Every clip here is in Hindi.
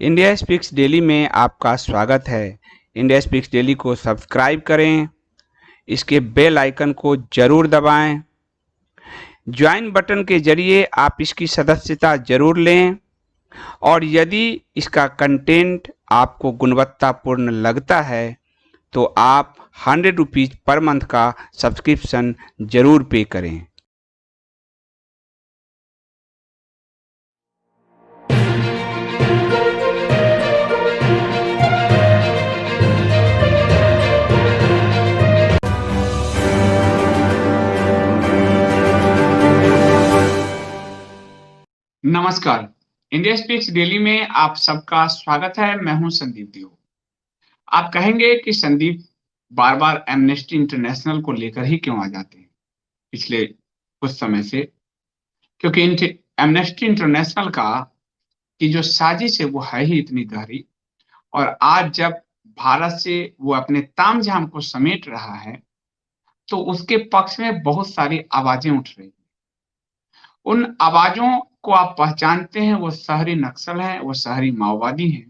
इंडिया स्पीक्स डेली में आपका स्वागत है। इंडिया स्पीक्स डेली को सब्सक्राइब करें, इसके बेल आइकन को जरूर दबाएं। ज्वाइन बटन के जरिए आप इसकी सदस्यता जरूर लें और यदि इसका कंटेंट आपको गुणवत्तापूर्ण लगता है तो आप 100 रुपीज़ पर मंथ का सब्सक्रिप्शन जरूर पे करें। नमस्कार। इंडिया स्पीक्स डेली में आप सबका स्वागत है। मैं हूं संदीप देव। आप कहेंगे कि संदीप बार बार एमनेस्टी इंटरनेशनल को लेकर ही क्यों आ जाते हैं पिछले कुछ समय से, क्योंकि एमनेस्टी इंटरनेशनल का की जो साजिश है वो है ही इतनी गहरी। और आज जब भारत से वो अपने तामझाम को समेट रहा है तो उसके पक्ष में बहुत सारी आवाजें उठ रही हैं। उन आवाजों को आप पहचानते हैं, वो शहरी नक्सल हैं, वो शहरी माओवादी हैं,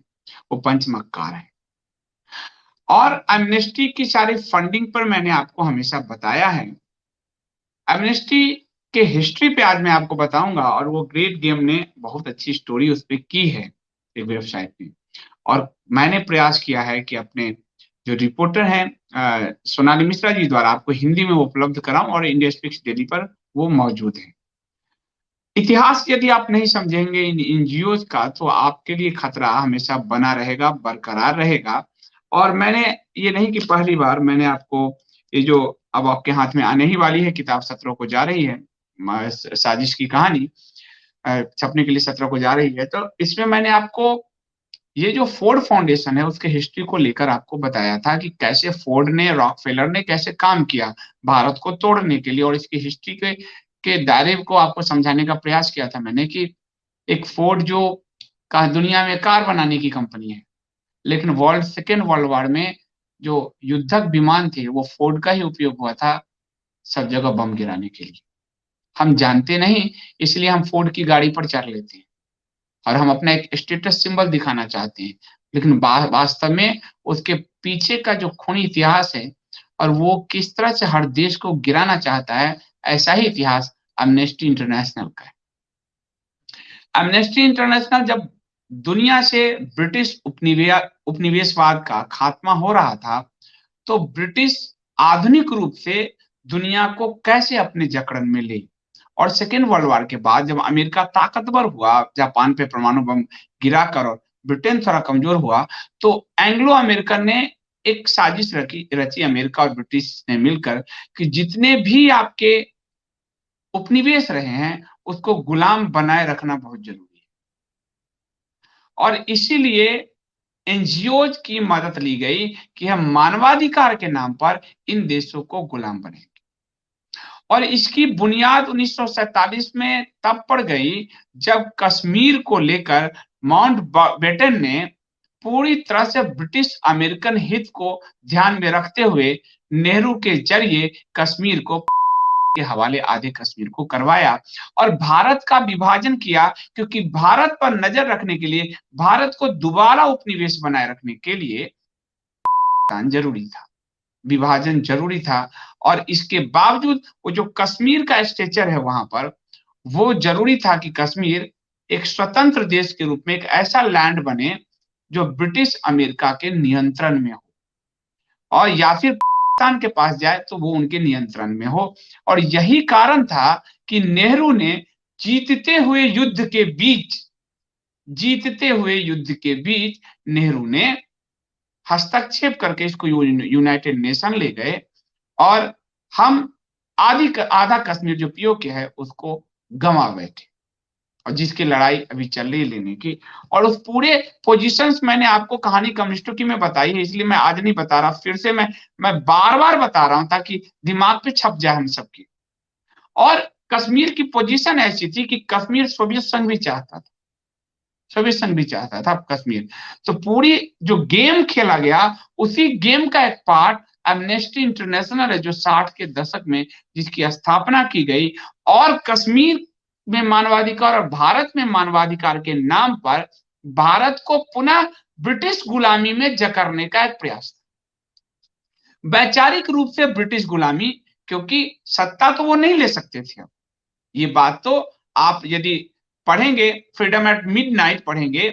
वो पंचमक्कार हैं। और एमनेस्टी की सारी फंडिंग पर मैंने आपको हमेशा बताया है। एमनेस्टी के हिस्ट्री पे आज मैं आपको बताऊंगा और वो ग्रेट गेम ने बहुत अच्छी स्टोरी उस पे की है एक वेबसाइट पे। और मैंने प्रयास किया है कि अपने जो रिपोर्टर हैं सोनाली मिश्रा जी द्वारा आपको हिंदी में वो उपलब्ध कराऊं और इंडिया स्पीक्स डेली पर वो मौजूद है। इतिहास यदि आप नहीं समझेंगे इन एनजीओ का तो आपके लिए खतरा हमेशा बना रहेगा, बरकरार रहेगा। और मैंने ये नहीं कि पहली बार मैंने आपको ये जो अब आपके हाथ में आने ही वाली है किताब 17 को जा रही है, साजिश की कहानी छपने के लिए 17 को जा रही है। तो इसमें मैंने आपको ये जो फोर्ड फाउंडेशन है उसके हिस्ट्री को लेकर आपको बताया था कि कैसे फोर्ड ने, रॉकफेलर ने कैसे काम किया भारत को तोड़ने के लिए। और इसकी हिस्ट्री के दायरे को आपको समझाने का प्रयास किया था मैंने कि एक फोर्ड जो का दुनिया में कार बनाने की कंपनी है, लेकिन सेकेंड वर्ल्ड वॉर में जो युद्धक विमान थे वो फोर्ड का ही उपयोग हुआ था सब जगह बम गिराने के लिए। हम जानते नहीं, इसलिए हम फोर्ड की गाड़ी पर चढ़ लेते हैं और हम अपना एक स्टेटस सिंबल दिखाना चाहते हैं। लेकिन वास्तव में उसके पीछे का जो खूनी इतिहास है और वो किस तरह से हर देश को गिराना चाहता है, ऐसा ही इतिहास एमनेस्टी इंटरनेशनल का है। एमनेस्टी इंटरनेशनल जब दुनिया से ब्रिटिश उपनिवेशवाद का खात्मा हो रहा था तो ब्रिटिश आधुनिक रूप से दुनिया को कैसे अपने जकड़न में ले। और सेकेंड वर्ल्ड वॉर के बाद जब अमेरिका ताकतवर हुआ, जापान पे परमाणु बम गिराकर, और ब्रिटेन थोड़ा कमजोर हुआ, तो एंग्लो अमेरिकन ने एक साजिश रची अमेरिका और ब्रिटिश ने मिलकर कि जितने भी आपके उपनिवेश रहे हैं उसको गुलाम बनाए रखना बहुत जरूरी है। और इसीलिए एनजीओज की मदद ली गई कि हम मानवाधिकार के नाम पर इन देशों को गुलाम बनेंगे। और इसकी बुनियाद 1947 में तब पड़ गई जब कश्मीर को लेकर माउंटबेटन ने पूरी तरह से ब्रिटिश अमेरिकन हित को ध्यान में रखते हुए नेहरू के जरिए कश्मीर को के हवाले आधे कश्मीर को करवाया और भारत का विभाजन किया, क्योंकि भारत पर नजर रखने के लिए, भारत को दोबारा उपनिवेश बनाए रखने के लिए जरूरी था, विभाजन जरूरी था। और इसके बावजूद वो जो कश्मीर का स्ट्रक्चर है वहां पर, वो जरूरी था कि कश्मीर एक स्वतंत्र देश के रूप में एक ऐसा लैंड बने जो ब्रिटिश अमेरिका के नियंत्रण में हो, और या फिर पाकिस्तान के पास जाए तो वो उनके नियंत्रण में हो। और यही कारण था कि नेहरू ने जीतते हुए युद्ध के बीच जीतते हुए युद्ध के बीच नेहरू ने हस्तक्षेप करके इसको यूनाइटेड नेशन ले गए और हम आधा कश्मीर जो पीओके है उसको गंवा बैठे, और जिसकी लड़ाई अभी चल रही है लेने की। और उस पूरे पोजीशंस मैंने आपको कहानी कम्युनिस्टों की में बताई है, इसलिए मैं आज नहीं बता रहा, फिर से मैं बार बार बता रहा हूं ताकि दिमाग पे छप जाए हम सबकी। और कश्मीर की पोजीशन ऐसी थी कि कश्मीर सोवियत संघ भी चाहता था, सोवियत संघ भी चाहता था कश्मीर। तो पूरी जो गेम खेला गया उसी गेम का एक पार्ट एमनेस्टी इंटरनेशनल है, जो 60 के दशक में जिसकी स्थापना की गई और कश्मीर में मानवाधिकार और भारत में मानवाधिकार के नाम पर भारत को पुनः ब्रिटिश गुलामी में जकड़ने का एक प्रयास था। वैचारिक रूप से ब्रिटिश गुलामी, क्योंकि सत्ता तो वो नहीं ले सकते थे। अब ये बात तो आप यदि पढ़ेंगे, फ्रीडम एट मिडनाइट पढ़ेंगे,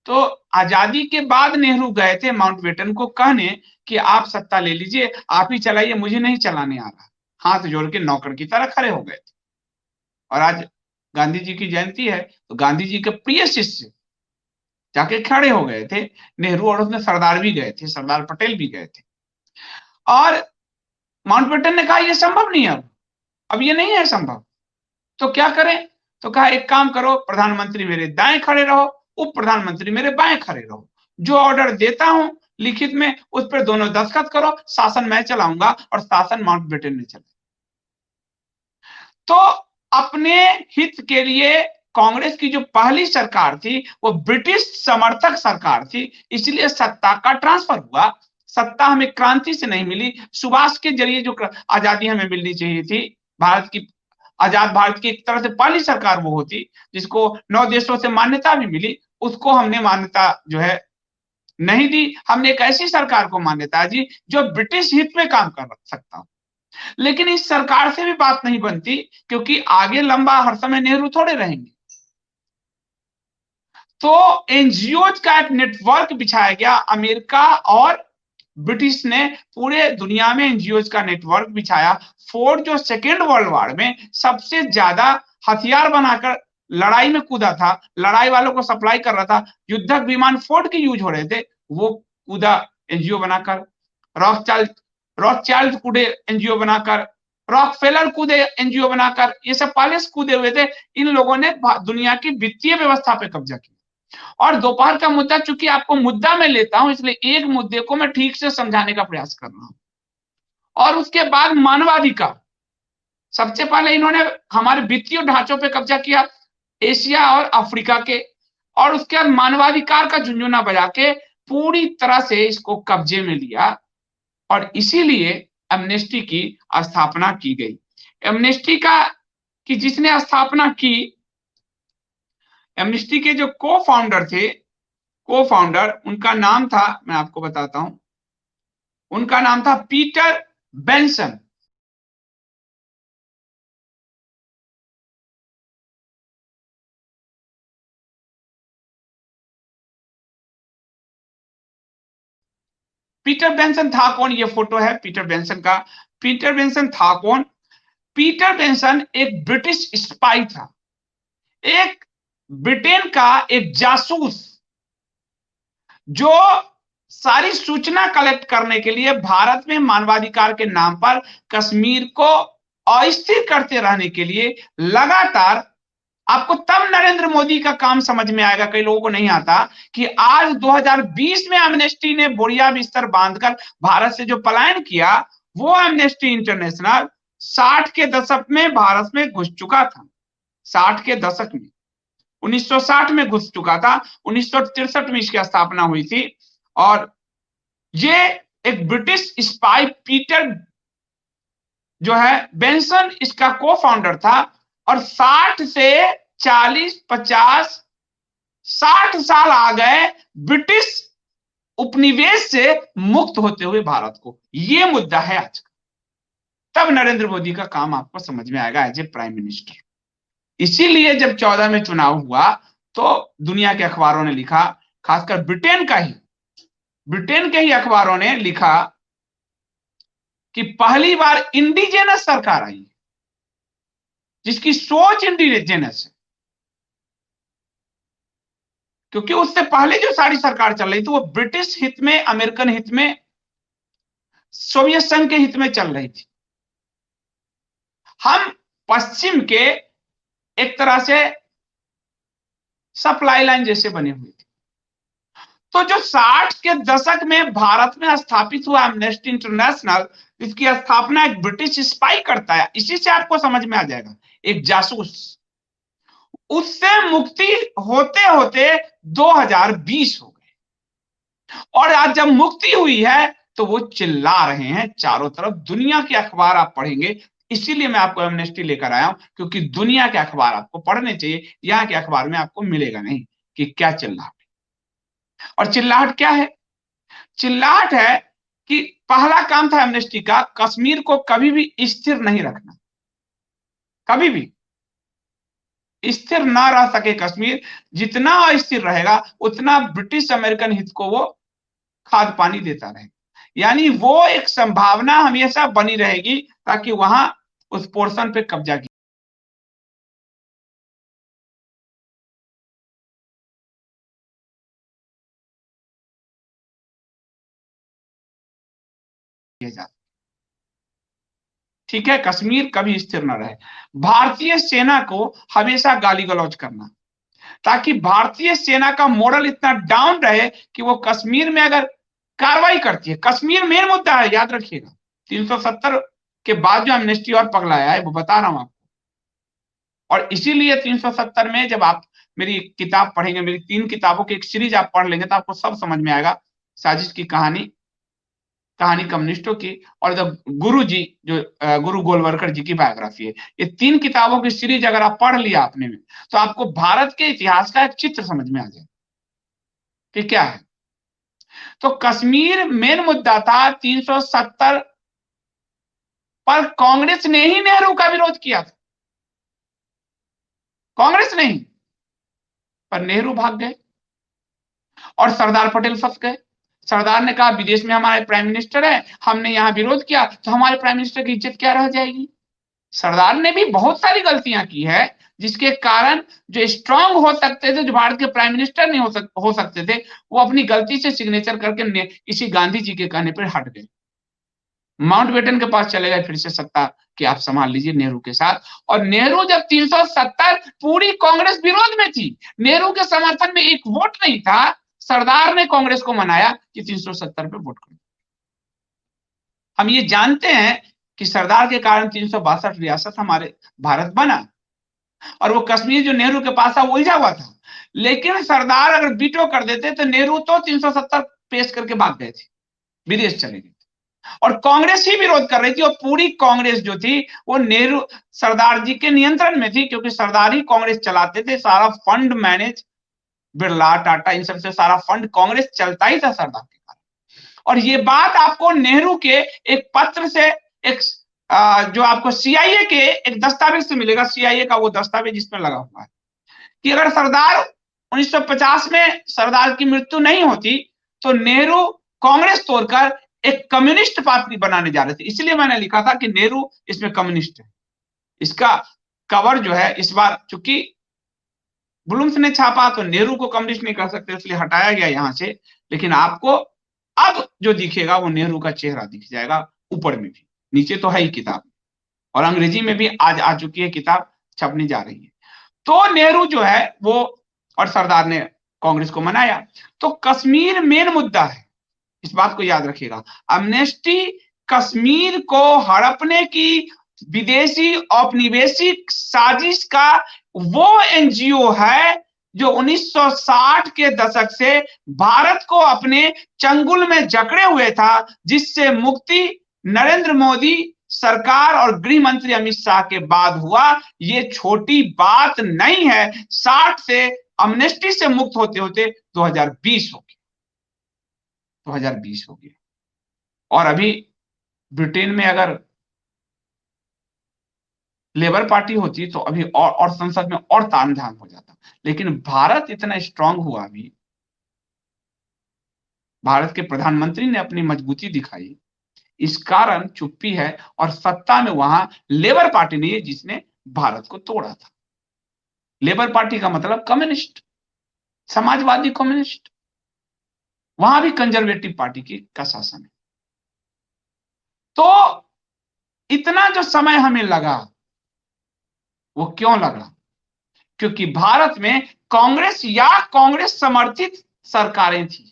तो आजादी के बाद नेहरू गए थे माउंटबेटन को कहने कि आप सत्ता ले लीजिए, आप ही चलाइए, मुझे नहीं चलाने आ रहा। हाथ जोड़ के नौकर की तरह खड़े हो गए थे। और आज गांधी जी की जयंती है, तो गांधी जी के प्रिय शिष्य जाके खड़े हो गए थे। नेहरू और उसमें सरदार भी गए थे, सरदार पटेल भी गए थे। और माउंटबेटन ने कहा यह संभव नहीं है, अब ये नहीं है संभव, तो क्या करें? तो कहा एक काम करो, प्रधानमंत्री मेरे दाएं खड़े रहो, उप प्रधानमंत्री मेरे बाएं खड़े रहो, जो ऑर्डर देता हूं लिखित में उस पर दोनों दस्तखत करो, शासन मैं चलाऊंगा। और शासन माउंटबेटन ने चला। तो अपने हित के लिए कांग्रेस की जो पहली सरकार थी वो ब्रिटिश समर्थक सरकार थी, इसलिए सत्ता का ट्रांसफर हुआ। सत्ता हमें क्रांति से नहीं मिली, सुभाष के जरिए जो आजादी हमें मिलनी चाहिए थी, भारत की आजाद भारत की एक तरह से पहली सरकार वो होती जिसको 9 देशों से मान्यता भी मिली, उसको हमने मान्यता जो है नहीं दी। हमने एक ऐसी सरकार को मान्यता दी जो ब्रिटिश हित में काम कर सकता। लेकिन इस सरकार से भी बात नहीं बनती, क्योंकि आगे लंबा हर समय नेहरू थोड़े रहेंगे। तो एनजीओज का एक नेटवर्क बिछाया गया। अमेरिका और ब्रिटिश ने पूरे दुनिया में एनजीओज का नेटवर्क बिछाया। फोर्ड जो सेकेंड वर्ल्ड वॉर में सबसे ज्यादा हथियार बनाकर लड़ाई में कूदा था, लड़ाई वालों को सप्लाई कर रहा था, युद्धक विमान फोर्ड के यूज हो रहे थे, वो कूदा एनजीओ बनाकर। रॉथचाइल्ड कूदे एनजीओ बनाकर, रॉकफेलर कूदे एनजीओ बनाकर, ये सब पहले से कूदे हुए थे। इन लोगों ने दुनिया की वित्तीय व्यवस्था पे कब्जा किया। और दोपहर का मुद्दा, चूंकि आपको मुद्दा में लेता हूं, इसलिए एक मुद्दे को मैं ठीक से समझाने का प्रयास कर रहा हूं। और उसके बाद मानवाधिकार। सबसे पहले इन्होंने हमारे वित्तीय ढांचों पे कब्जा किया, एशिया और अफ्रीका के, और उसके बाद मानवाधिकार का झुंझुना बजा के पूरी तरह से इसको कब्जे में लिया। और इसीलिए एमनेस्टी की स्थापना की गई। एमनेस्टी की जिसने स्थापना की, एमनेस्टी के जो को फाउंडर उनका नाम था, मैं आपको बताता हूं, उनका नाम था पीटर बेंसन। पीटर बेंसन था कौन? ये फोटो है पीटर बेंसन का। पीटर बेंसन था कौन? पीटर बेंसन एक ब्रिटिश स्पाई था, एक ब्रिटेन का एक जासूस, जो सारी सूचना कलेक्ट करने के लिए भारत में मानवाधिकार के नाम पर कश्मीर को अस्थिर करते रहने के लिए लगातार। आपको तब नरेंद्र मोदी का काम समझ में आएगा, कई लोगों को नहीं आता, कि आज 2020 में एमनेस्टी ने बोरिया बिस्तर बांधकर भारत से जो पलायन किया, वो एमनेस्टी इंटरनेशनल 60 के दशक में भारत में घुस चुका था। 60 के दशक में, 1960 में घुस चुका था। 1963 में इसकी स्थापना हुई थी। और ये एक ब्रिटिश स्पाई पीटर जो है बेंसन इसका को फाउंडर था। और 60 से 40, 50, 60 साल आ गए ब्रिटिश उपनिवेश से मुक्त होते हुए भारत को। ये मुद्दा है आज का। तब नरेंद्र मोदी का काम आपको समझ में आएगा एज ए प्राइम मिनिस्टर। इसीलिए जब 14 में चुनाव हुआ तो दुनिया के अखबारों ने लिखा, खासकर ब्रिटेन के ही अखबारों ने लिखा कि पहली बार इंडिजिनस सरकार आई है, जिसकी सोच इंडिजिनस है। क्योंकि उससे पहले जो सारी सरकार चल रही थी वो ब्रिटिश हित में, अमेरिकन हित में, सोवियत संघ के हित में चल रही थी। हम पश्चिम के एक तरह से सप्लाई लाइन जैसे बने हुए थे। तो जो 60 के दशक में भारत में स्थापित हुआ एमनेस्टी इंटरनेशनल, इसकी स्थापना एक ब्रिटिश स्पाई करता है। इसी से आपको समझ में आ जाएगा, एक जासूस। उससे मुक्ति होते होते 2020 हो गए, और आज जब मुक्ति हुई है तो वो चिल्ला रहे हैं चारों तरफ। दुनिया के अखबार आप पढ़ेंगे, इसीलिए मैं आपको एमनेस्टी लेकर आया हूं, क्योंकि दुनिया के अखबार आपको पढ़ने चाहिए। यहाँ के अखबार में आपको मिलेगा नहीं कि क्या चल रहा है। और चिल्लाहट क्या है? चिल्लाहट है कि पहला काम था एमनेस्टी का, कश्मीर को कभी भी स्थिर नहीं रखना, कभी भी स्थिर ना रह सके कश्मीर। जितना अस्थिर रहेगा उतना ब्रिटिश अमेरिकन हित को वो खाद पानी देता रहेगा, यानी वो एक संभावना हमेशा बनी रहेगी ताकि वहां उस पोर्शन पे कब्जा किया जाए। ठीक है, कश्मीर कभी स्थिर न रहे। भारतीय सेना को हमेशा गाली गलौज करना, ताकि भारतीय सेना का मॉरल इतना डाउन रहे कि वो कश्मीर में अगर कार्रवाई करती है, कश्मीर मेन मुद्दा है, याद रखिएगा। 370 के बाद जो एमनेस्टी और पगलाया है वो बता रहा हूं आपको। और इसीलिए 370 में जब आप मेरी किताब पढ़ेंगे, मेरी 3 किताबों की एक सीरीज आप पढ़ लेंगे तो आपको सब समझ में आएगा। साजिश की कहानी, कहानी कम्युनिस्टों की, और जब गुरु जी जो गुरु गोलवलकर जी की बायोग्राफी है, ये 3 किताबों की सीरीज अगर आप पढ़ लिया आपने में, तो आपको भारत के इतिहास का एक चित्र समझ में आ जाए कि क्या है। तो कश्मीर मेन मुद्दा था 370 पर, कांग्रेस ने ही नेहरू का विरोध किया था, कांग्रेस ने ही। पर नेहरू भाग गए और सरदार पटेल फंस गए। सरदार ने कहा विदेश में हमारे प्राइम मिनिस्टर है, हमने यहां विरोध किया तो हमारे प्राइम मिनिस्टर की इज्जत क्या रह जाएगी। सरदार ने भी बहुत सारी गलतियां की है, जिसके कारण जो स्ट्रांग हो सकते थे, जो भारत के प्राइम मिनिस्टर नहीं हो सकते थे, वो अपनी गलती से सिग्नेचर करके इसी गांधी जी के कहने पर हट गए, माउंटबेटन के पास चले गए, फिर से सत्ता कि आप संभाल लीजिए नेहरू के साथ। और नेहरू जब 370, पूरी कांग्रेस विरोध में थी, नेहरू के समर्थन में एक वोट नहीं था, सरदार ने कांग्रेस को मनाया कि 370 पे वोट करो। हम ये जानते हैं कि सरदार के कारण 362 रियासत हमारे भारत बना, और वो कश्मीर जो नेहरू के पास था वो उलझा हुआ था। लेकिन सरदार अगर बीटो कर देते तो नेहरू तो 370 पेश करके भाग गए थे, विदेश चले गए, और कांग्रेस ही विरोध कर रही थी। और पूरी कांग्रेस जो थी वो नेहरू सरदार जी के नियंत्रण में थी, क्योंकि सरदार ही कांग्रेस चलाते थे, सारा फंड मैनेज बिरला टाटा इन सबसे सारा फंड कांग्रेस चलता ही था सरदार के कारण। और ये बात आपको नेहरू के एक पत्र से, एक जो आपको सीआईए के एक दस्तावेज से मिलेगा, सीआईए का वो दस्तावेज जिसमें लगा हुआ है कि अगर सरदार 1950 में सरदार की मृत्यु नहीं होती तो नेहरू कांग्रेस तोड़कर एक कम्युनिस्ट पार्टी बनाने जा रहे थे। इसलिए मैंने लिखा था कि नेहरू इसमें कम्युनिस्ट है। इसका कवर जो है इस बार चूंकि ब्लूम्स ने छापा तो नेहरू को कम्युनिस्ट नहीं कर सकते, इसलिए हटाया गया यहां से। लेकिन आपको अब जो दिखेगा वो नेहरू का चेहरा दिख जाएगा, ऊपर में भी, नीचे तो है ही किताब, और अंग्रेजी में भी आज आ चुकी है किताब, छपने जा रही है। तो नेहरू जो है वो, और सरदार ने कांग्रेस को मनाया। तो कश्मीर मेन मुद्दा है, इस बात को याद रखिएगा। अमनेस्टी कश्मीर को हड़पने की विदेशी औपनिवेशिक साजिश का वो एनजीओ है जो 1960 के दशक से भारत को अपने चंगुल में जकड़े हुए था, जिससे मुक्ति नरेंद्र मोदी सरकार और गृह मंत्री अमित शाह के बाद हुआ। ये छोटी बात नहीं है। 60 से अमनेस्टी से मुक्त होते होते 2020 हो गया, 2020 हो गया। और अभी ब्रिटेन में अगर लेबर पार्टी होती तो अभी और संसद में और तामझाम हो जाता। लेकिन भारत इतना स्ट्रांग हुआ, अभी भारत के प्रधानमंत्री ने अपनी मजबूती दिखाई, इस कारण चुप्पी है। और सत्ता में वहां लेबर पार्टी नहीं है जिसने भारत को तोड़ा था। लेबर पार्टी का मतलब कम्युनिस्ट, समाजवादी कम्युनिस्ट, वहां भी कंजर्वेटिव पार्टी का शासन है। तो इतना जो समय हमें लगा वो क्यों लगा? क्योंकि भारत में कांग्रेस या कांग्रेस समर्थित सरकारें थी,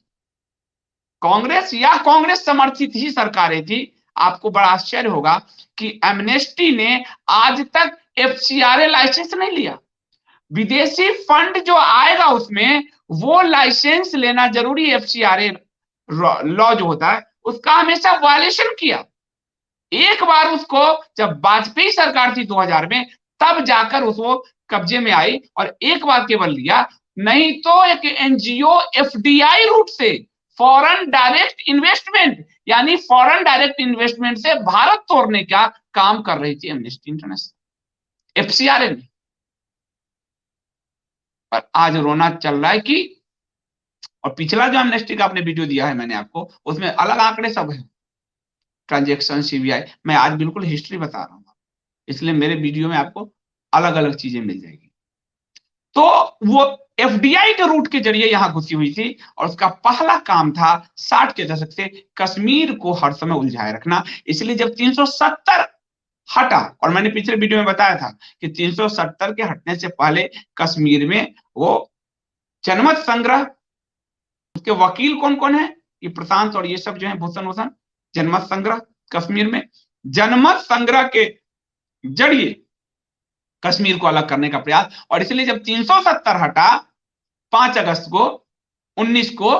कांग्रेस या कांग्रेस समर्थित ही सरकारें थी। आपको बड़ा आश्चर्य होगा कि एमनेस्टी ने आज तक एफसीआरए लाइसेंस नहीं लिया। विदेशी फंड जो आएगा उसमें वो लाइसेंस लेना जरूरी है। एफसीआरए लॉ जो होता है उसका हमेशा वायलेशन किया। एक बार उसको जब वाजपेयी सरकार थी 2000 में, तब जाकर उसको कब्जे में आई, और एक बार केवल लिया। नहीं तो एक एनजीओ एफडीआई रूट से, फॉरेन डायरेक्ट इन्वेस्टमेंट, यानी फॉरेन डायरेक्ट इन्वेस्टमेंट से भारत तोड़ने का काम कर रही थी एमनेस्टी इंटरनेशनल, एफसीआरए में। और आज रोना चल रहा है कि, और पिछला जो एमनेस्टी का आपने वीडियो दिया है मैंने आपको, उसमें अलग आंकड़े सब है, ट्रांजेक्शन, सीबीआई। मैं आज बिल्कुल हिस्ट्री बता रहा हूं, इसलिए मेरे वीडियो में आपको अलग अलग चीजें मिल जाएगी। तो वो एफडीआई के रूट के जरिए यहां घुसी हुई थी, और उसका पहला काम था 60 के दशक से कश्मीर को हर समय उलझाए रखना। इसलिए जब 370 हटा, और मैंने पिछले वीडियो में बताया था कि 370 के हटने से पहले कश्मीर में वो जनमत संग्रह, उसके वकील कौन कौन है, ये प्रशांत और ये सब जो है, भूषण भूषण, जनमत संग्रह कश्मीर में, जनमत संग्रह के जरिए कश्मीर को अलग करने का प्रयास। और इसलिए जब 370 हटा 5 अगस्त को 19 को,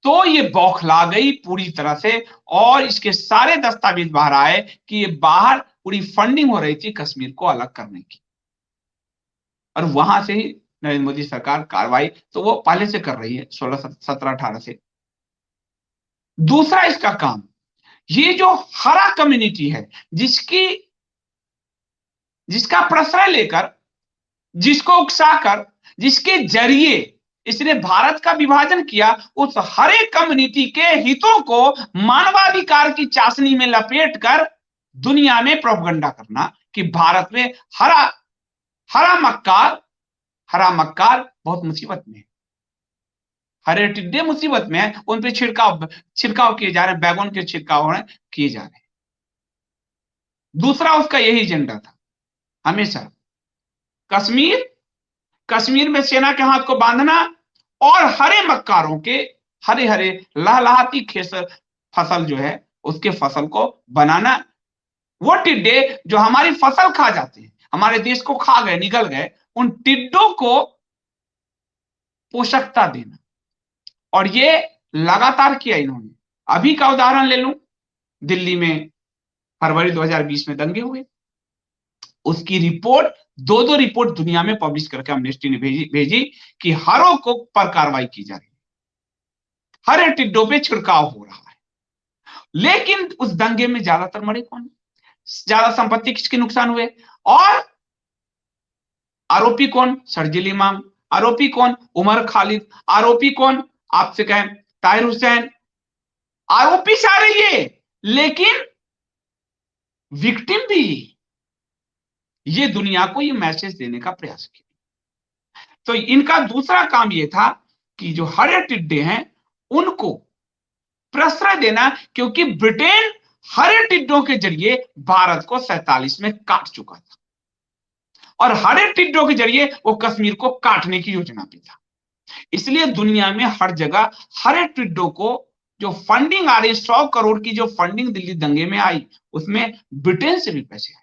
तो ये बौखला गई पूरी तरह से, और इसके सारे दस्तावेज बाहर आए कि ये बाहर पूरी फंडिंग हो रही थी कश्मीर को अलग करने की। और वहां से ही नरेंद्र मोदी सरकार कार्रवाई तो वो पहले से कर रही है, 16 17 18 से। दूसरा इसका काम, ये जो हरा कम्युनिटी है, जिसका प्रश्रय लेकर, जिसको उकसाकर, जिसके जरिए इसने भारत का विभाजन किया, उस हरे कम्युनिटी के हितों को मानवाधिकार की चाशनी में लपेटकर दुनिया में प्रोपगंडा करना कि भारत में हरा हरा मक्कार बहुत मुसीबत में है, हरे टिड्डे मुसीबत में है, उन पे छिड़काव किए जा रहे हैं, बैगन के छिड़काव किए जा रहे हैं। दूसरा उसका यही एजेंडा था हमेशा, कश्मीर में सेना के हाथ को बांधना, और हरे मक्कारों के हरे हरे लहलहाती फसल जो है उसके फसल को बनाना। वो टिड्डे जो हमारी फसल खा जाते हैं, हमारे देश को खा गए, निगल गए, उन टिड्डों को पोषकता देना, और ये लगातार किया इन्होंने। अभी का उदाहरण ले लूं, दिल्ली में फरवरी 2020 में दंगे हुए, उसकी रिपोर्ट, दो रिपोर्ट दुनिया में पब्लिश करके एमनेस्टी ने भेजी कि हरों को पर कार्रवाई की जा रही है, हरे टिड्डों पे छिड़काव हो रहा है। लेकिन उस दंगे में ज्यादातर मरे कौन, ज्यादा संपत्ति किसके नुकसान हुए, और आरोपी कौन, शर्जील इमाम, आरोपी कौन, उमर खालिद, आरोपी कौन, आपसे कहें ताहिर हुसैन, आरोपी सारे ये, लेकिन विक्टिम भी ये दुनिया को ये मैसेज देने का प्रयास किया। तो इनका दूसरा काम ये था कि जो हरे टिड्डे हैं उनको प्रश्रय देना, क्योंकि ब्रिटेन हरे टिड्डों के जरिए भारत को 47 में काट चुका था, और हरे टिड्डों के जरिए वो कश्मीर को काटने की योजना पे था। इसलिए दुनिया में हर जगह हरे टिड्डों को जो फंडिंग आ रही, 100 करोड़ की जो फंडिंग दिल्ली दंगे में आई, उसमें ब्रिटेन से भी पैसे आए,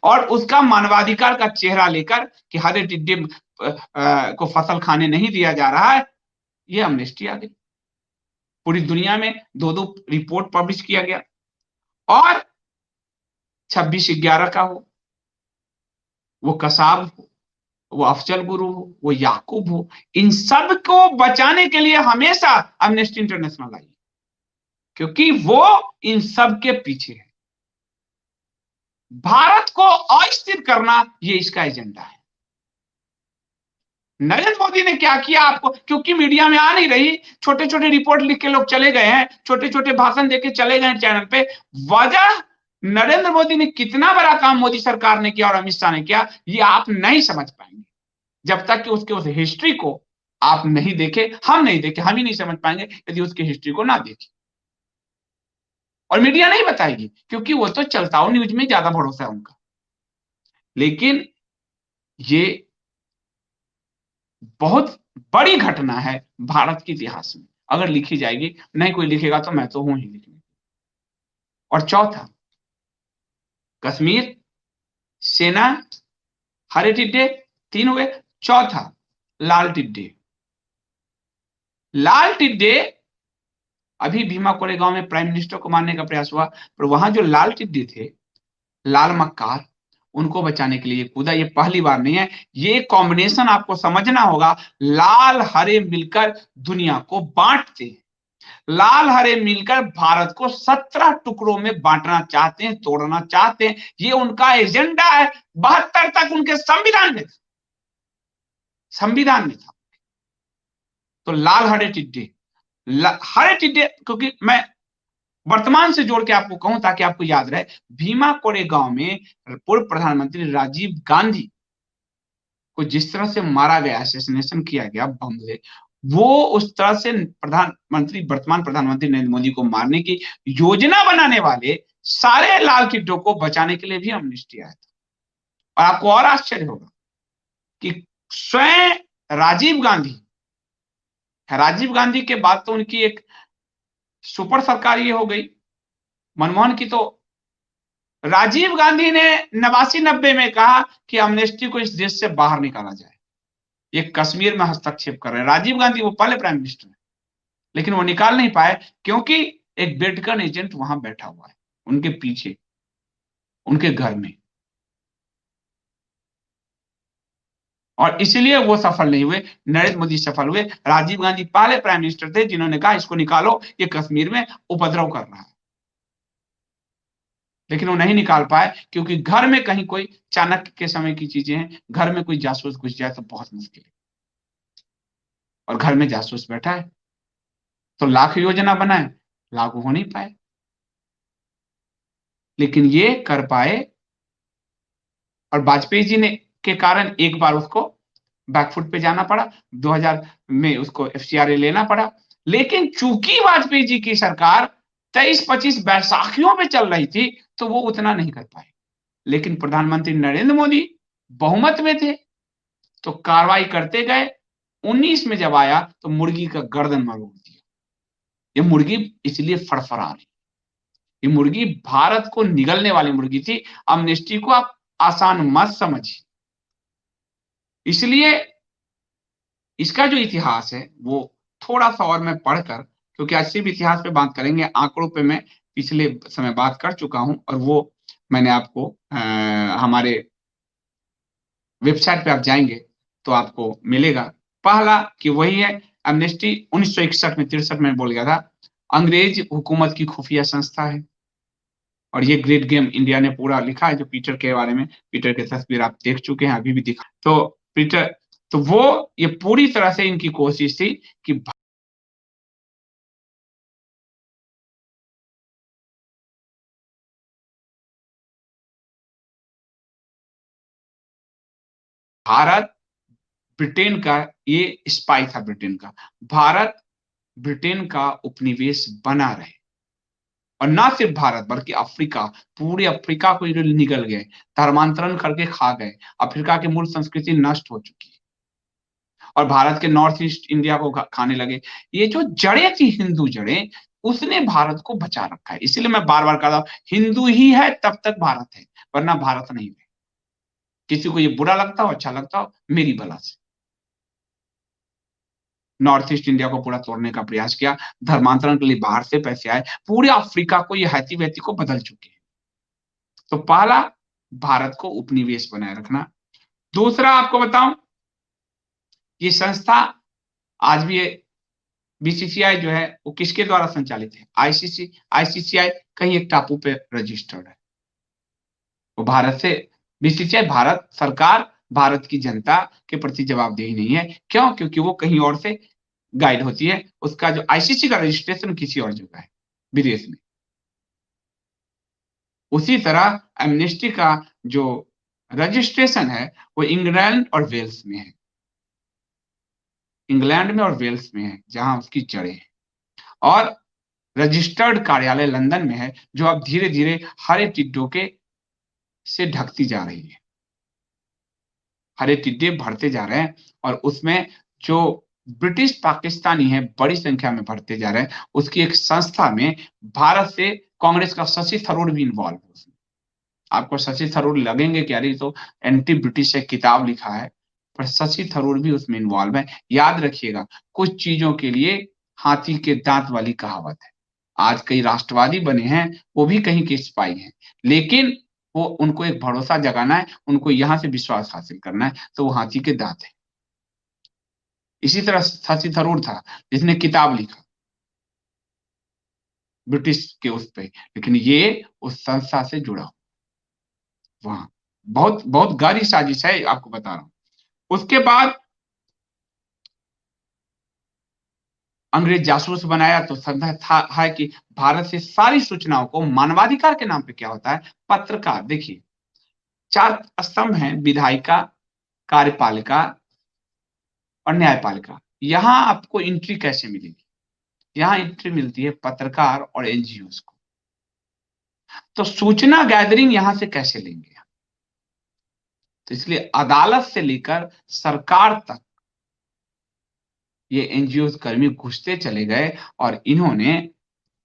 और उसका मानवाधिकार का चेहरा लेकर कि हरे टिड्डे को फसल खाने नहीं दिया जा रहा है, ये एमनेस्टी आ गई। पूरी दुनिया में दो रिपोर्ट पब्लिश किया गया, और 26/11 का हो, वो कसाब हो, वो अफजल गुरु हो, वो याकूब हो, इन सब को बचाने के लिए हमेशा एमनेस्टी इंटरनेशनल आई, क्योंकि वो इन सब के पीछे है। भारत को अस्थिर करना ये इसका एजेंडा है। नरेंद्र मोदी ने क्या किया आपको, क्योंकि मीडिया में आ नहीं रही, छोटे छोटे रिपोर्ट लिख के लोग चले गए हैं, छोटे छोटे भाषण देके चले गए चैनल पे। वजह, नरेंद्र मोदी ने कितना बड़ा काम मोदी सरकार ने किया और अमित शाह ने किया, ये आप नहीं समझ पाएंगे जब तक कि उसके उस हिस्ट्री को आप नहीं देखे, हम नहीं देखे, हम ही नहीं समझ पाएंगे यदि उसकी हिस्ट्री को ना देखे। और मीडिया नहीं बताएगी, क्योंकि वो तो चलता न्यूज में ज्यादा भरोसा है उनका। लेकिन ये बहुत बड़ी घटना है भारत के इतिहास में, अगर लिखी जाएगी, नहीं कोई लिखेगा तो मैं तो हूं ही लिखने। और चौथा, कश्मीर, सेना, हरे टिड्डे, 3 हुए। चौथा, लाल टिड्डे। लाल टिड्डे, अभी भीमा कोरेगांव में प्राइम मिनिस्टर को मारने का प्रयास हुआ, पर वहां जो लाल टिड्डे थे, लाल मक्कार, उनको बचाने के लिए ये कूदा। ये पहली बार नहीं है, ये कॉम्बिनेशन आपको समझना होगा। लाल हरे मिलकर दुनिया को बांटते हैं, लाल हरे मिलकर भारत को 17 टुकड़ों में बांटना चाहते हैं, तोड़ना चाहते हैं। ये उनका एजेंडा है। 72 तक उनके संविधान में था, संविधान में था। तो लाल हरे टिड्डे, हरे टिड्डे, क्योंकि मैं वर्तमान से जोड़ के आपको कहूं ताकि आपको याद रहे, भीमा कोरेगांव में पूर्व प्रधानमंत्री राजीव गांधी को जिस तरह से मारा गया, असैसिनेशन किया गया बम से, वो उस तरह से वर्तमान प्रधानमंत्री नरेंद्र मोदी को मारने की योजना बनाने वाले सारे लाल टिड्डों को बचाने के लिए भी एमनेस्टी आया था। और आपको और आश्चर्य होगा कि स्वयं राजीव गांधी के बाद तो उनकी एक सुपर सरकार ये हो गई मनमोहन की, तो राजीव गांधी ने 89-90 में कहा कि अमनेस्टी को इस देश से बाहर निकाला जाए, ये कश्मीर में हस्तक्षेप कर रहे हैं। राजीव गांधी वो पहले प्राइम मिनिस्टर है, लेकिन वो निकाल नहीं पाए क्योंकि एक बेटकन एजेंट वहां बैठा हुआ है उनके पीछे, उनके घर में, और इसलिए वो सफल नहीं हुए। नरेंद्र मोदी सफल हुए। राजीव गांधी पहले प्राइम मिनिस्टर थे जिन्होंने कहा इसको निकालो, ये कश्मीर में उपद्रव कर रहा है, लेकिन वो नहीं निकाल पाए क्योंकि घर में कहीं कोई, चाणक्य के समय की चीजें हैं, घर में कोई जासूस घुस जाए तो बहुत मुश्किल है, और घर में जासूस बैठा है। तो लाख योजना बनाए, लागू हो नहीं पाए, लेकिन ये कर पाए। और वाजपेयी जी ने के कारण एक बार उसको बैकफुट पे जाना पड़ा, 2000 में उसको एफसीआरए लेना पड़ा। लेकिन चूंकि वाजपेयी जी की सरकार 23-25 बैसाखियों पे चल रही थी, तो वो उतना नहीं कर पाए। लेकिन प्रधानमंत्री नरेंद्र मोदी बहुमत में थे, तो कार्रवाई करते गए। 19 में जब आया तो मुर्गी का गर्दन मरोड़ दिया। ये मुर्गी इसलिए फड़फड़ा रही, ये मुर्गी भारत को निगलने वाली मुर्गी थी। अमनेस्टी को आप आसान मत समझिए। इसलिए इसका जो इतिहास है वो थोड़ा सा और मैं पढ़कर, क्योंकि आज सिर्फ इतिहास पे बात करेंगे, आंकड़ों पे मैं पिछले समय बात कर चुका हूं, और वो मैंने आपको हमारे वेबसाइट पे आप जाएंगे तो आपको मिलेगा। पहला कि वही है, एमनेस्टी 1961 में 63 में बोल गया था, अंग्रेज हुकूमत की खुफिया संस्था है। और ये ग्रेट गेम इंडिया ने पूरा लिखा है, जो पीटर के बारे में, पीटर की तस्वीर आप देख चुके हैं, अभी भी दिखा। तो पीटर, तो वो ये पूरी तरह से इनकी कोशिश थी कि भारत ब्रिटेन का, ये स्पाई था ब्रिटेन का, भारत ब्रिटेन का उपनिवेश बना रहे। और ना सिर्फ भारत बल्कि अफ्रीका, पूरे अफ्रीका को निगल गए, धर्मांतरण करके खा गए। अफ्रीका की मूल संस्कृति नष्ट हो चुकी है, और भारत के नॉर्थ ईस्ट इंडिया को खाने लगे। ये जो जड़ें थी, हिंदू जड़ें, उसने भारत को बचा रखा है। इसलिए मैं बार बार कहता हूं, हिंदू ही है तब तक भारत है, वरना भारत नहीं है। किसी को ये बुरा लगता हो, अच्छा लगता हो, मेरी बला से नॉर्थ ईस्ट इंडिया को पूरा तोड़ने का प्रयास किया, धर्मांतरण के लिए बाहर से पैसे आए, पूरे अफ्रीका को, ये हैती वैती को बदल चुके हैं। तो पहला, भारत को उपनिवेश बनाए रखना। दूसरा आपको बताऊं, ये संस्था आज भी, बीसीसीआई जो है वो किसके द्वारा संचालित है? आईसीसीआई कहीं एक टापू पे रजिस्टर्ड है। वो भारत से, बीसीसीआई भारत सरकार, भारत की जनता के प्रति जवाबदेही नहीं है। क्यों? क्योंकि वो कहीं और से गाइड होती है। उसका जो आईसीसी का रजिस्ट्रेशन किसी और जगह है, विदेश में। उसी तरह एमनेस्टी का जो रजिस्ट्रेशन है वो इंग्लैंड और वेल्स में है, इंग्लैंड में और वेल्स में है, जहां उसकी जड़ें हैं। और रजिस्टर्ड कार्यालय लंदन में है, जो अब धीरे धीरे हरे टिड्डों के से ढकती जा रही है। हरे टिड्डे बढ़ते जा रहे हैं, और उसमें जो ब्रिटिश पाकिस्तानी है बड़ी संख्या में बढ़ते जा रहे हैं। उसकी एक संस्था में भारत से कांग्रेस का शशि थरूर भी इन्वॉल्व है उसमें। आपको शशि थरूर लगेंगे कि अरे तो एंटी ब्रिटिश एक किताब लिखा है, पर शशि थरूर भी उसमें इन्वॉल्व है। याद रखिएगा, कुछ चीजों के लिए हाथी के दांत वाली कहावत है। आज कई राष्ट्रवादी बने हैं, वो भी कहीं के सिपाही हैं, लेकिन वो उनको एक भरोसा जगाना है, उनको यहां से विश्वास हासिल करना है, तो वो हाथी के दांत है। इसी तरह शशि थरूर था जिसने किताब लिखा ब्रिटिश के उस पे, लेकिन ये उस संस्था से जुड़ा वहां। बहुत बहुत गहरी साजिश है, आपको बता रहा हूं। उसके बाद अंग्रेज जासूस बनाया, तो संदेह था है कि भारत से सारी सूचनाओं को, मानवाधिकार के नाम पे क्या होता है, पत्रकार, देखिए 4 स्तंभ हैं, विधायिका, कार्यपालिका और न्यायपालिका। यहां आपको एंट्री कैसे मिलेगी? यहां एंट्री मिलती है पत्रकार और एनजीओ को। तो सूचना गैदरिंग यहां से कैसे लेंगे? तो इसलिए अदालत से लेकर सरकार तक ये एनजीओ कर्मी घुसते चले गए, और इन्होंने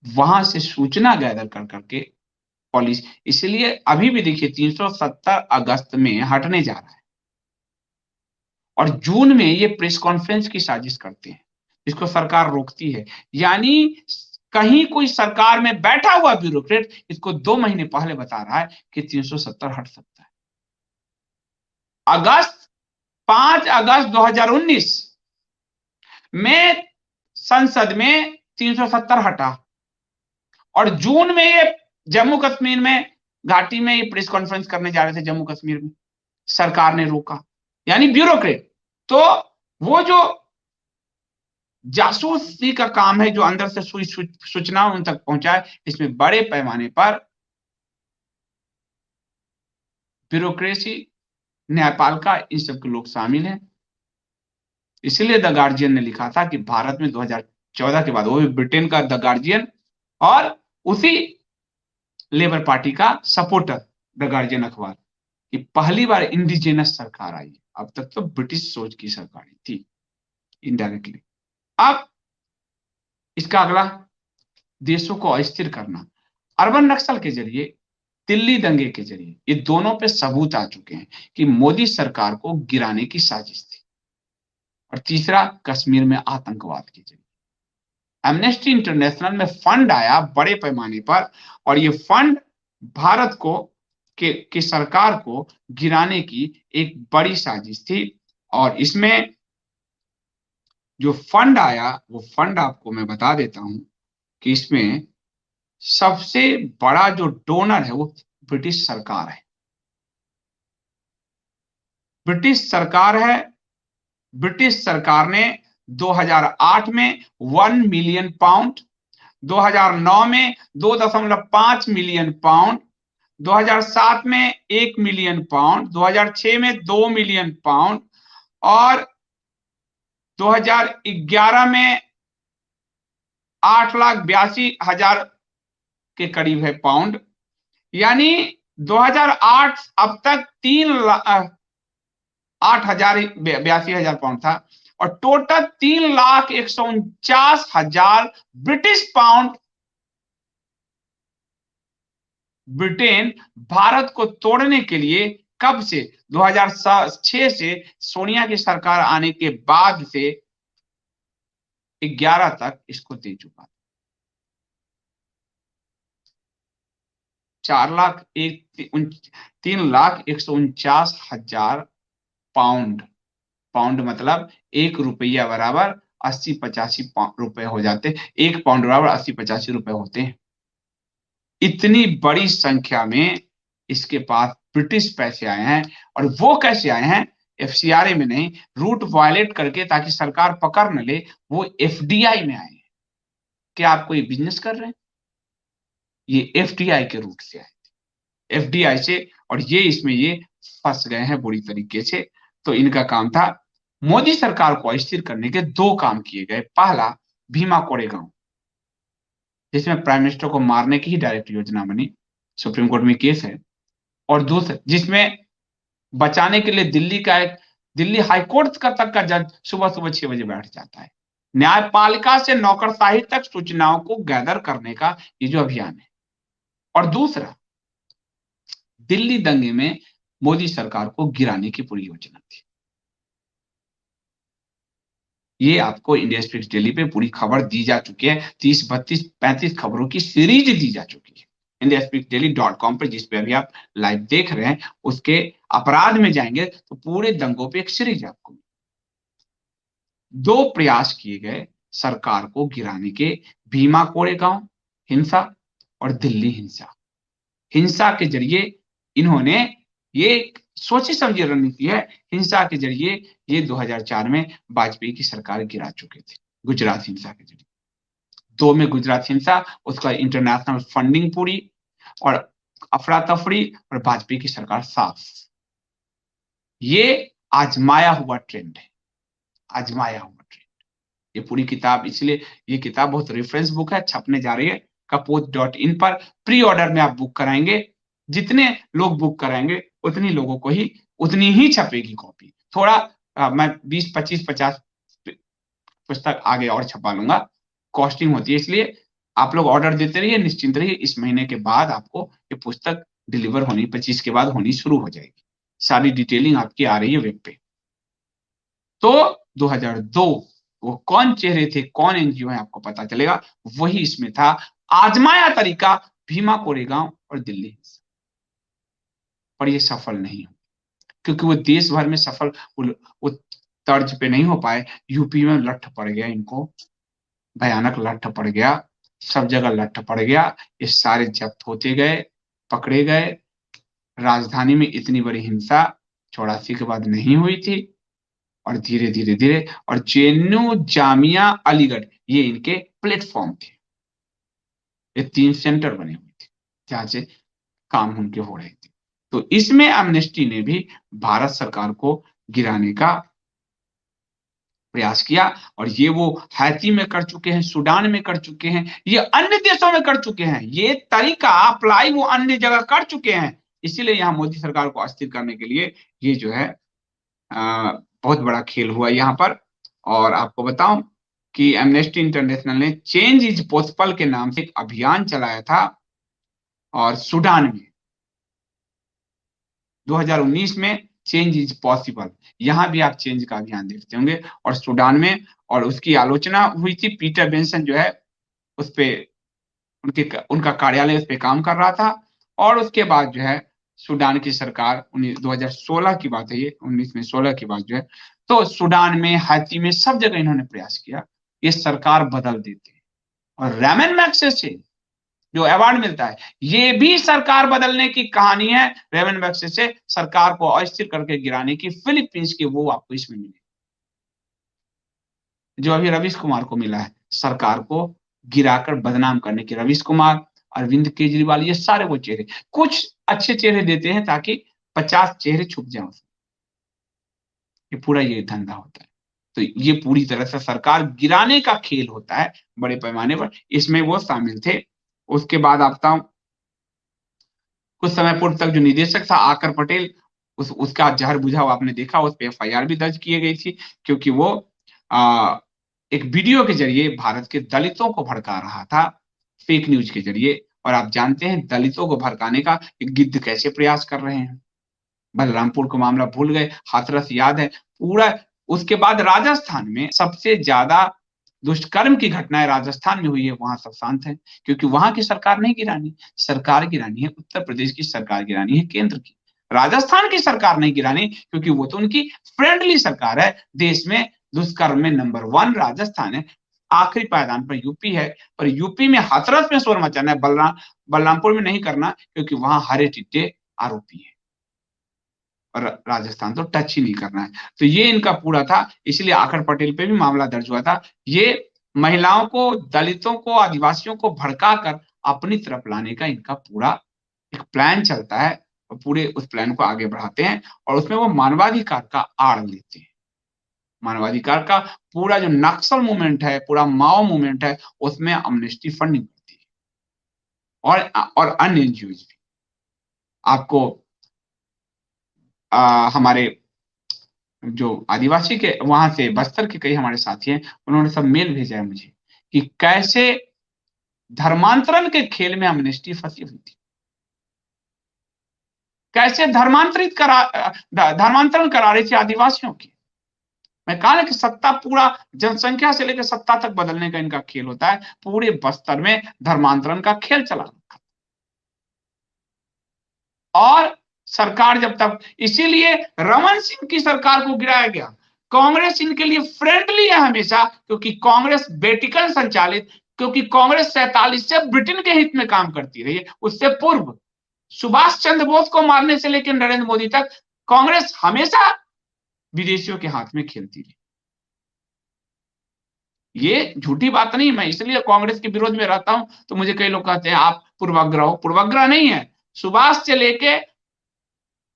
वहां से सूचना गैदर कर करके पॉलिसी, इसलिए अभी भी देखिए 370 अगस्त में हटने जा रहा है, और जून में ये प्रेस कॉन्फ्रेंस की साजिश करते हैं, इसको सरकार रोकती है। यानी कहीं कोई सरकार में बैठा हुआ ब्यूरोक्रेट इसको 2 महीने पहले बता रहा है कि 370 हट सकता है। अगस्त 5 अगस्त 2019 में संसद में 370 हटा, और जून में ये जम्मू कश्मीर में घाटी में ये प्रेस कॉन्फ्रेंस करने जा रहे थे जम्मू कश्मीर में, सरकार ने रोका। यानी ब्यूरोक्रेट, तो वो जो जासूसी का काम है, जो अंदर से सूचना उन तक पहुंचाए, इसमें बड़े पैमाने पर ब्यूरोक्रेसी, न्यायपालिका, इन सब के लोग शामिल हैं। इसलिए द गार्जियन ने लिखा था कि भारत में 2014 के बाद, वो भी ब्रिटेन का द गार्जियन और उसी लेबर पार्टी का सपोर्टर द गार्जियन अखबार, कि पहली बार इंडिजिनस सरकार आई। अब तक तो ब्रिटिश सोच की सरकार थी इनडायरेक्टली। अब इसका अगला, देशों को अस्थिर करना। अर्बन नक्सल के जरिए, दिल्ली दंगे के जरिए, ये दोनों पे सबूत आ चुके हैं कि मोदी सरकार को गिराने की साजिश थी। और तीसरा, कश्मीर में आतंकवाद के जरिए एमनेस्टी इंटरनेशनल में फंड आया बड़े पैमाने पर, और ये फंड भारत को की सरकार को गिराने की एक बड़ी साजिश थी। और इसमें जो फंड आया, वो फंड आपको मैं बता देता हूं कि इसमें सबसे बड़ा जो डोनर है वो ब्रिटिश सरकार है। ब्रिटिश सरकार है। ब्रिटिश सरकार ने 2008 में 1 मिलियन पाउंड, 2009 में 2.5 मिलियन पाउंड, 2007 में 1 मिलियन पाउंड, 2006 में 2 मिलियन पाउंड, और 2011 में 8,82,000 के करीब है पाउंड। यानी 2008 अब तक 8,82,000 पाउंड था, और total 3,149,000 British pound Britain Bharat को तोड़ने के लिए, कब से, 2006 से सोनिया की सरकार आने के बाद से 11 तक इसको दे चुका। 3,149,000 पाउंड। पाउंड मतलब 1 रुपया बराबर 80-85 रुपए हो जाते, 1 पाउंड बराबर 80-85 रुपए होते हैं। इतनी बड़ी संख्या में इसके पास ब्रिटिश पैसे आए हैं, और वो कैसे आए हैं? एफसीआरए में नहीं, रूट वायलेट करके, ताकि सरकार पकड़ न ले, वो एफडीआई में आए हैं। क्या आप कोई बिजनेस कर रहे हैं? ये एफडीआई के रूट से आए, एफडीआई से, और ये फंस गए हैं बुरी तरीके से। तो इनका काम था, मोदी सरकार को अस्थिर करने के 2 काम किए गए। पहला, भीमा कोरेगांव, जिसमें प्राइम मिनिस्टर को मारने की ही डायरेक्ट योजना बनी, सुप्रीम कोर्ट में केस है। और दूसरा, जिसमें बचाने के लिए दिल्ली हाईकोर्ट का तक का जज सुबह सुबह 6 बजे बैठ जाता है, न्यायपालिका से नौकरशाही तक सूचनाओं को गैदर करने का ये जो अभियान है। और दूसरा, दिल्ली दंगे में मोदी सरकार को गिराने की पूरी योजना थी। ये आपको इंडिया स्पीक्स डेली पे पूरी खबर दी जा चुकी है। 30, 32, 35 खबरों की सीरीज दी जा चुकी है। indiaspixdaily.com पर जिस पे अभी आप लाइव देख रहे हैं, उसके अपराध में जाएंगे तो पूरे दंगों पे एक सीरीज आपको। 2 प्रयास किए गए सरकार को गिराने के, भीमा कोरेगांव हिंसा और दिल्ली हिंसा। हिंसा के जरिए इन्होंने, ये एक सोची समझी रणनीति है, हिंसा के जरिए ये 2004 में वाजपेयी की सरकार गिरा चुके थे, गुजरात हिंसा के जरिए। 2 में गुजरात हिंसा, उसका इंटरनेशनल फंडिंग पूरी और अफरा तफरी, और वाजपेयी की सरकार साफ। ये आजमाया हुआ ट्रेंड है, आजमाया हुआ ट्रेंड। ये पूरी किताब, इसलिए ये किताब बहुत रेफरेंस बुक है, छपने जा रही है कपोत.in पर। प्री ऑर्डर में आप बुक कराएंगे, जितने लोग बुक कराएंगे उतनी लोगों को ही, उतनी ही छपेगी कॉपी। थोड़ा मैं 20, 25, 50 पुस्तक आगे और छपा लूंगा, कॉस्टिंग होती है, इसलिए आप लोग ऑर्डर देते रहिए, निश्चिंत रहिए। इस महीने के बाद आपको ये पुस्तक डिलीवर होनी, 25 के बाद होनी शुरू हो जाएगी। सारी डिटेलिंग आपकी आ रही है वेब पे। तो 2002 वो कौन चेहरे थे, कौन एनजीओ है, आपको पता चलेगा। वही इसमें था, आजमाया तरीका भीमा कोरेगांव और दिल्ली हिंसा, पर ये सफल नहीं हो, क्योंकि वो देश भर में सफल वो तर्ज पे नहीं हो पाए। यूपी में लठ पड़ गया, इनको भयानक लठ पड़ गया, सब जगह लठ पड़ गया। ये सारे जब्त होते गए, पकड़े गए। राजधानी में इतनी बड़ी हिंसा 84 के बाद नहीं हुई थी, और धीरे धीरे धीरे, और जेएनयू, जामिया, अलीगढ़, ये इनके प्लेटफॉर्म थे। ये 3 सेंटर बने हुए थे जहां से काम उनके हो रहे थे। तो इसमें एमनेस्टी ने भी भारत सरकार को गिराने का प्रयास किया, और ये वो हैती में कर चुके हैं, सूडान में कर चुके हैं, ये अन्य देशों में कर चुके हैं। ये तरीका अप्लाई वो अन्य जगह कर चुके हैं। इसीलिए यहाँ मोदी सरकार को अस्थिर करने के लिए ये जो है बहुत बड़ा खेल हुआ यहाँ पर। और आपको बताऊं कि एमनेस्टी इंटरनेशनल ने चेंज इज पॉसिबल के नाम से एक अभियान चलाया था, और सूडान में 2019 में चेंज इज पॉसिबल, यहां भी आप चेंज का अभियान देखते होंगे, और सूडान में। और उसकी आलोचना हुई थी, पीटर बेंसन जो है उस पे, उनका कार्यालय उस पे काम कर रहा था। और उसके बाद जो है सूडान की सरकार, 2016 की बात है ये, 19 में 16 की बात जो है, तो सूडान में, हैती में, सब जगह इन्होंने प्रयास किया ये सरकार बदल देते। और रैमन मैग्सेसे जो अवार्ड मिलता है, ये भी सरकार बदलने की कहानी है। रेवन मैग्सेसे सरकार को अस्थिर करके गिराने की, फिलीपींस की, वो आपको इसमें मिले, जो अभी रवीश कुमार को मिला है, सरकार को गिराकर बदनाम करने की। रवीश कुमार, अरविंद केजरीवाल, ये सारे वो चेहरे, कुछ अच्छे चेहरे देते हैं ताकि 50 चेहरे छुप जाए। ये पूरा ये धंधा होता है। तो ये पूरी तरह से सरकार गिराने का खेल होता है बड़े पैमाने पर, इसमें वो शामिल थे। उसके बाद आपता हूं, कुछ समय पूर्व तक जो निदेशक था आकर पटेल, उसका जहर बुझाओ आपने देखा, उस पर एफआईआर भी दर्ज की गई थी, क्योंकि वो एक वीडियो के जरिए भारत के दलितों को भड़का रहा था, फेक न्यूज के जरिए। और आप जानते हैं दलितों को भड़काने का गिद्ध कैसे प्रयास कर रहे हैं। बलरामपुर का मामला भूल गए, हाथरस याद है पूरा। उसके बाद राजस्थान में सबसे ज्यादा दुष्कर्म की घटनाएं राजस्थान में हुई है, वहां सब शांत है, क्योंकि वहां की सरकार नहीं गिरानी, सरकार गिरानी है उत्तर प्रदेश की सरकार, गिरानी है केंद्र की। राजस्थान की सरकार नहीं गिरानी, क्योंकि वो तो उनकी फ्रेंडली सरकार है। देश में दुष्कर्म में नंबर 1 राजस्थान है, आखिरी पायदान पर यूपी है। पर यूपी में हाथरस में शोर मचाना है, बलरामपुर में नहीं करना, क्योंकि वहां हरे टिट्टे आरोपी है, और राजस्थान तो टच ही नहीं करना है। तो ये इनका पूरा था, इसलिए आकर पटेल पे भी मामला दर्ज हुआ था। ये महिलाओं को, दलितों को, आदिवासियों को भड़का कर अपनी तरफ लाने का इनका पूरा एक प्लान चलता है, और पूरे उस प्लान को आगे बढ़ाते हैं, और उसमें वो मानवाधिकार का आड़ लेते हैं। मानवाधिकार का पूरा जो नक्सल मूवमेंट है, पूरा माओ मूवमेंट है, उसमें अमनेस्टी फंडिंग करती है, और अन्य एनजीओ भी। आपको हमारे जो आदिवासी के वहां से बस्तर के कई हमारे साथी हैं, उन्होंने सब मेल भेजा है मुझे कि कैसे धर्मांतरण के खेल में अमनेस्टी फंसी हुई थी, कैसे धर्मांतरण करा रही थी आदिवासियों की। मैं कहा ना कि सत्ता पूरा जनसंख्या से लेकर सत्ता तक बदलने का इनका खेल होता है। पूरे बस्तर में धर्मांतरण का खेल चला रखा। और सरकार जब तक, इसीलिए रमन सिंह की सरकार को गिराया गया। कांग्रेस इनके लिए फ्रेंडली है हमेशा, क्योंकि कांग्रेस वेटिकन संचालित, क्योंकि कांग्रेस 47 से ब्रिटेन के हित में काम करती रही है। उससे पूर्व सुभाष चंद्र बोस को मारने से लेकर नरेंद्र मोदी तक कांग्रेस हमेशा विदेशियों के हाथ में खेलती रही। ये झूठी बात नहीं, मैं इसलिए कांग्रेस के विरोध में रहता हूं। तो मुझे कई लोग कहते हैं आप पूर्वाग्रह हो, पूर्वाग्रह नहीं है। सुभाष से लेके,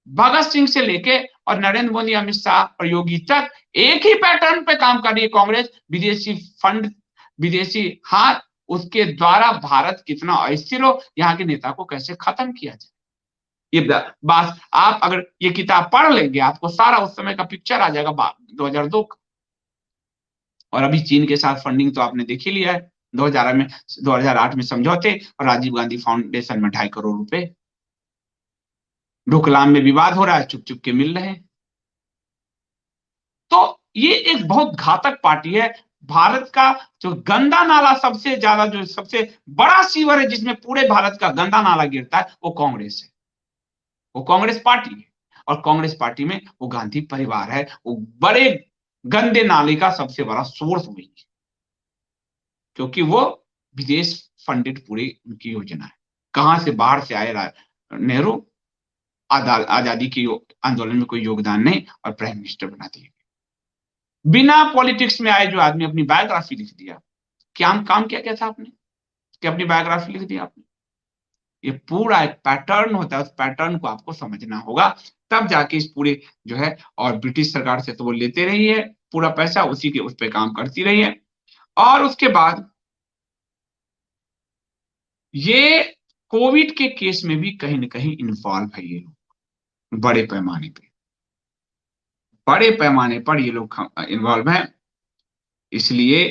भगत सिंह से लेके और नरेंद्र मोदी, अमित शाह और योगी तक एक ही पैटर्न पे काम कर रही है कांग्रेस। विदेशी फंड, विदेशी हाथ, उसके द्वारा भारत कितना अस्थिर हो, यहाँ के नेता को कैसे खत्म किया जाए, ये बात आप अगर ये किताब पढ़ लेंगे आपको सारा उस समय का पिक्चर आ जाएगा 2002 का। और अभी चीन के साथ फंडिंग तो आपने देख ही लिया है, 2008 में समझौते और राजीव गांधी फाउंडेशन में 2.5 करोड़ रुपए। डोकलाम में विवाद हो रहा है, चुप चुप के मिल रहे हैं। तो ये एक बहुत घातक पार्टी है। भारत का जो गंदा नाला, सबसे ज्यादा जो सबसे बड़ा सीवर है जिसमें पूरे भारत का गंदा नाला गिरता है, वो कांग्रेस है, वो कांग्रेस पार्टी है। और कांग्रेस पार्टी में वो गांधी परिवार है, वो बड़े गंदे नाले का सबसे बड़ा सोर्स वही है, क्योंकि वो विदेश फंडेड पूरी उनकी योजना है। कहां से, बाहर से आए नेहरू, आजादी की आंदोलन में कोई योगदान नहीं, और प्राइम मिनिस्टर बना दिए। बिना पॉलिटिक्स में आए जो आदमी अपनी बायोग्राफी लिख दिया, क्या काम क्या क्या था आपने कि अपनी बायोग्राफी लिख दिया आपने। ये पूरा एक पैटर्न होता है, उस पैटर्न को आपको समझना होगा, तब जाके इस पूरे जो है। और ब्रिटिश सरकार से तो वो लेते रही है पूरा पैसा, उसी के उस पर काम करती रही है। और उसके बाद ये कोविड के केस में भी कहीं ना कहीं इन्वॉल्व है ये लोग, बड़े पैमाने पे, बड़े पैमाने पर ये लोग इन्वॉल्व हैं। इसलिए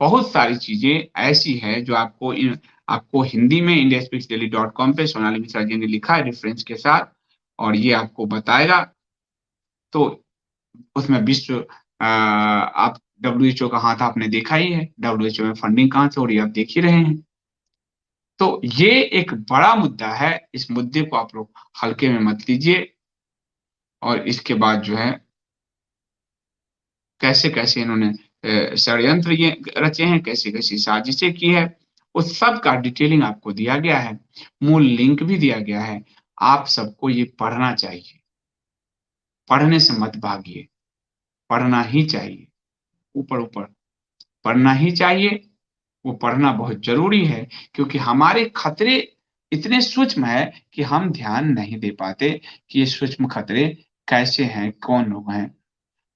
बहुत सारी चीजें ऐसी है जो आपको हिंदी में indiaspeaksdaily.com पे सोनाली मिश्रा जी ने लिखा है रेफरेंस के साथ, और ये आपको बताएगा। तो उसमें आप WHO का हाथ आपने देखा ही है, WHO में फंडिंग कहां से हो रही है आप देख ही रहे हैं। तो ये एक बड़ा मुद्दा है, इस मुद्दे को आप लोग हल्के में मत लीजिए। और इसके बाद जो है कैसे कैसे इन्होंने षड्यंत्र ये रचे हैं, कैसे कैसी साजिशें की है, उस सब का डिटेलिंग आपको दिया गया है, मूल लिंक भी दिया गया है। आप सबको ये पढ़ना चाहिए, पढ़ने से मत भागिए, पढ़ना ही चाहिए, ऊपर ऊपर पढ़ना ही चाहिए। वो पढ़ना बहुत जरूरी है, क्योंकि हमारे खतरे इतने सूक्ष्म है कि हम ध्यान नहीं दे पाते कि ये सूक्ष्म खतरे कैसे हैं, कौन लोग हैं,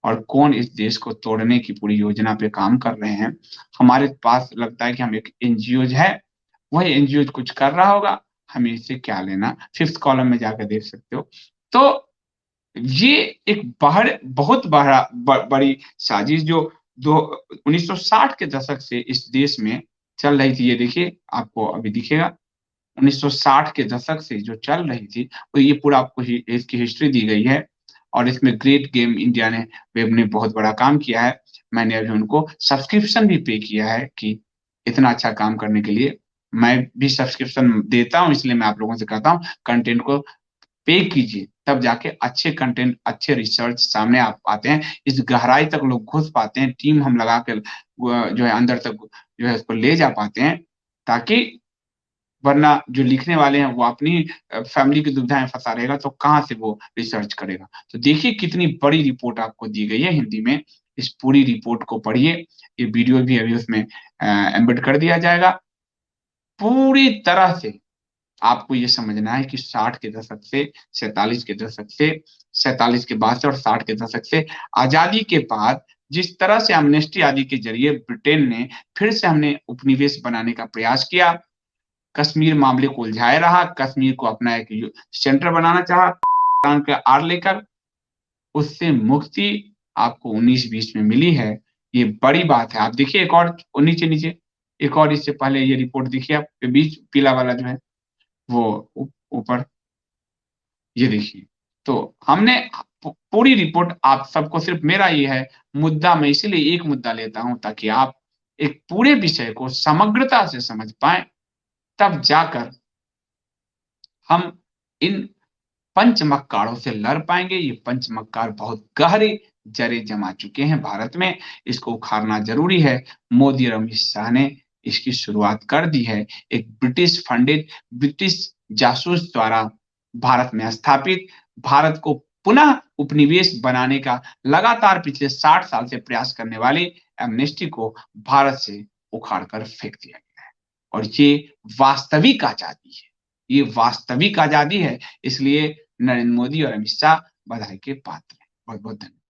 और कौन इस देश को तोड़ने की पूरी योजना पे काम कर रहे हैं। हमारे पास लगता है कि हम एक एनजीओ है, वही एनजीओ कुछ कर रहा होगा, हमें इससे क्या लेना, 5th कॉलम में जाकर देख सकते हो। तो ये एक बहुत बड़ी साजिश जो 1960 के दशक से इस देश में चल रही थी। ये देखिए, आपको अभी दिखेगा 1960 के दशक से जो चल रही थी, तो ये पूरा आपको इसकी हिस्ट्री दी गई है। और इसमें ग्रेट गेम इंडिया ने वेब ने बहुत बड़ा काम किया है। मैंने अभी उनको सब्सक्रिप्शन भी पे किया है कि इतना अच्छा काम करने के लिए मैं भी सब्सक्रिप्शन देता हूँ, इसलिए मैं आप लोगों से कहता हूँ कंटेंट को पे कीजिए, तब जाके अच्छे कंटेंट, अच्छे रिसर्च सामने आते हैं, इस गहराई तक लोग घुस पाते हैं, टीम हम लगा के जो है अंदर तक जो है इसको ले जा पाते हैं, ताकि वरना जो लिखने वाले हैं वो अपनी फैमिली की दुविधाएं फंसा रहेगा तो कहाँ से वो रिसर्च करेगा। तो देखिए कितनी बड़ी रिपोर्ट आपको दी गई है हिंदी में, इस पूरी रिपोर्ट को पढ़िए। ये वीडियो भी अभी उसमें एम्बेड कर दिया जाएगा। पूरी तरह से आपको ये समझना है कि 60 के दशक से, 47 के दशक से, 47 के बाद से और 60 के दशक से, आजादी के बाद जिस तरह से एमनेस्टी आदि के जरिए ब्रिटेन ने फिर से हमने उपनिवेश बनाने का प्रयास किया, कश्मीर मामले को उलझाए रहा, कश्मीर को अपना एक सेंटर बनाना चाहा, के आड़ लेकर उससे मुक्ति आपको 1920 में मिली है। ये बड़ी बात है। आप देखिए एक और नीचे नीचे एक और इससे पहले ये रिपोर्ट देखिए, आप बीच पीला वाला जो है वो ऊपर ये देखिए। तो हमने पूरी रिपोर्ट आप सबको, सिर्फ मेरा ये है मुद्दा, मैं इसीलिए एक मुद्दा लेता हूं ताकि आप एक पूरे विषय को समग्रता से समझ पाए, तब जाकर हम इन पंचमक्कारों से लड़ पाएंगे। ये पंचमक्कार बहुत गहरे जड़ें जमा चुके हैं भारत में, इसको उखाड़ना जरूरी है। मोदी और अमित शाह ने इसकी शुरुआत कर दी है। एक ब्रिटिश फंडित, ब्रिटिश जासूस द्वारा भारत में स्थापित, भारत को पुनः उपनिवेश बनाने का लगातार पिछले 60 साल से प्रयास करने वाली एमनेस्टी को भारत से उखाड़ कर फेंक दिया गया है। और ये वास्तविक आजादी है, ये वास्तविक आजादी है। इसलिए नरेंद्र मोदी और अमित शाह बधाई के पात्र हैं। बहुत बहुत धन्यवाद।